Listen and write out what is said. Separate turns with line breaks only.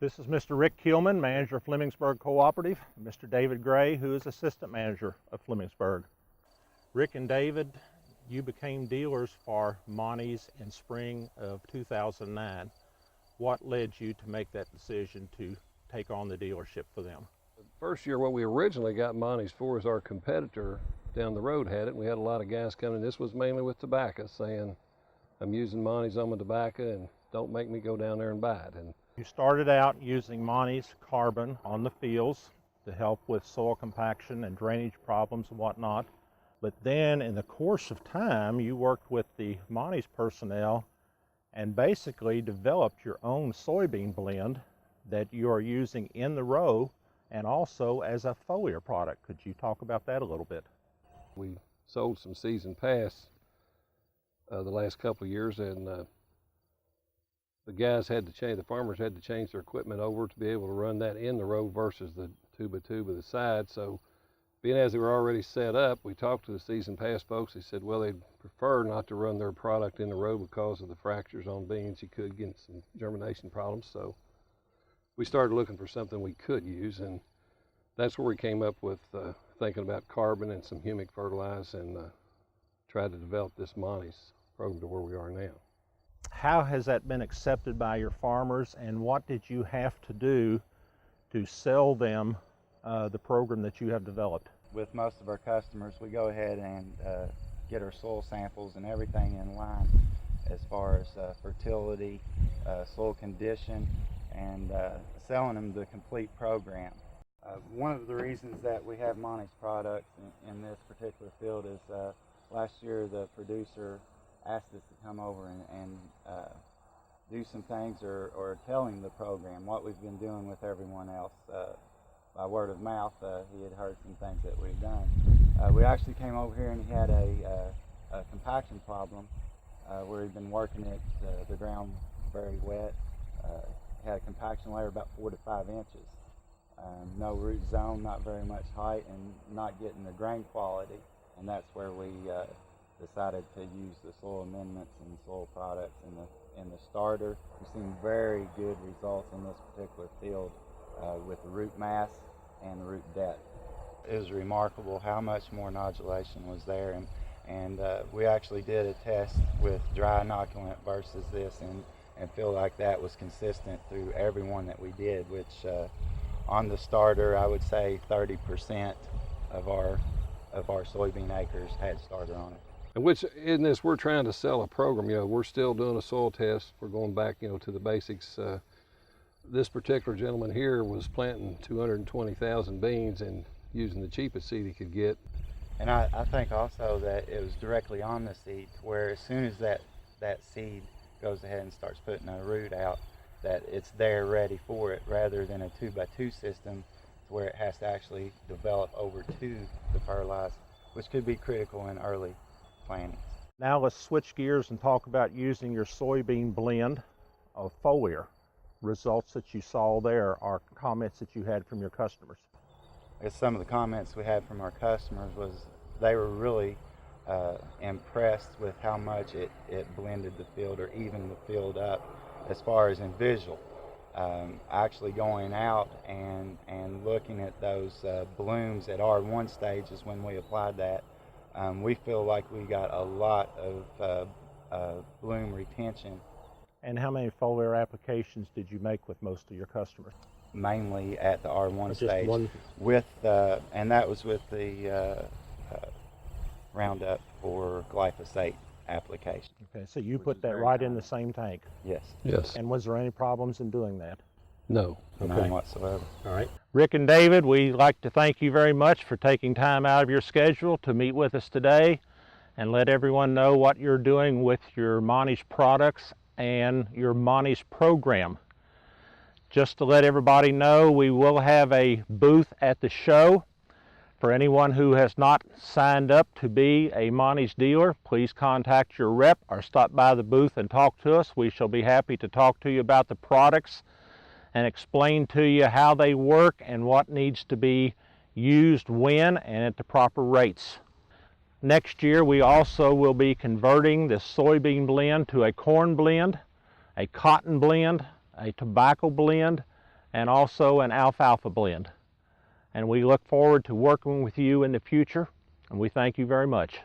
This is Mr. Rick Coughlin, manager of Flemingsburg Cooperative, and Mr. David Gray, who is assistant manager of Flemingsburg. Rick and David, you became dealers for Monty's in spring of 2009. What led you to make that decision to take on the dealership for them?
The first year, what we originally got Monty's for is our competitor down the road had it. We had a lot of guys coming. This was mainly with tobacco, saying, I'm using Monty's on my tobacco and don't make me go down there and buy it. And
you started out using Monty's carbon on the fields to help with soil compaction and drainage problems and whatnot. But then in the course of time, you worked with the Monty's personnel and basically developed your own soybean blend that you are using in the row and also as a foliar product. Could you talk about that a little bit?
We sold some season pass the last couple of years, and the guys had to change, the farmers had to change their equipment over to be able to run that in the row versus the 2x2 by the side. So being as they were already set up, we talked to the season pass folks. They said, well, they'd prefer not to run their product in the row because of the fractures on beans. You could get some germination problems. So we started looking for something we could use, and that's where we came up with thinking about carbon and some humic fertilizer, and tried to develop this Monty's program to where we are now.
How has that been accepted by your farmers, and what did you have to do to sell them the program that you have developed?
With most of our customers, we go ahead and get our soil samples and everything in line as far as fertility, soil condition, and selling them the complete program. One of the reasons that we have Monty's products in this particular field is last year the producer asked us to come over and do some things or tell him the program, what we've been doing with everyone else. By word of mouth, he had heard some things that we've done. We actually came over here and he had a compaction problem where he'd been working it, the ground very wet. Had a compaction layer about 4 to 5 inches. No root zone, not very much height, and not getting the grain quality. And that's where we decided to use the soil amendments and soil products in the starter. We've seen very good results in this particular field with the root mass and the root depth. It was remarkable how much more nodulation was there, and we actually did a test with dry inoculant versus this, and feel like that was consistent through every one that we did, which on the starter I would say 30% of our soybean acres had starter on it.
And which in this, we're trying to sell a program. We're still doing a soil test. We're going back, to the basics. This particular gentleman here was planting 220,000 beans and using the cheapest seed he could get.
And I think also that it was directly on the seed, where as soon as that seed goes ahead and starts putting a root out, that it's there ready for it, rather than a 2x2 system where it has to actually develop over to the fertilizer, which could be critical in early planting.
Now let's switch gears and talk about using your soybean blend of foliar. Results that you saw there are comments that you had from your customers.
Some of the comments we had from our customers was they were really impressed with how much it blended the field or evened the field up as far as in visual. Actually going out and looking at those blooms at R1 stages when we applied that, we feel like we got a lot of bloom retention.
And how many foliar applications did you make with most of your customers?
Mainly at the R1 stage,
one.
With and that was with the Roundup or glyphosate application.
Okay, so you put that right in the same tank?
Yes.
Yes.
And was there any problems in doing that?
No.
None whatsoever.
All right. Rick and David, we'd like to thank you very much for taking time out of your schedule to meet with us today and let everyone know what you're doing with your Monty's products and your Monty's program. Just to let everybody know, we will have a booth at the show. For anyone who has not signed up to be a Monty's dealer, please contact your rep or stop by the booth and talk to us. We shall be happy to talk to you about the products and explain to you how they work and what needs to be used when and at the proper rates. Next year, we also will be converting the soybean blend to a corn blend, a cotton blend, a tobacco blend, and also an alfalfa blend. And we look forward to working with you in the future, and we thank you very much.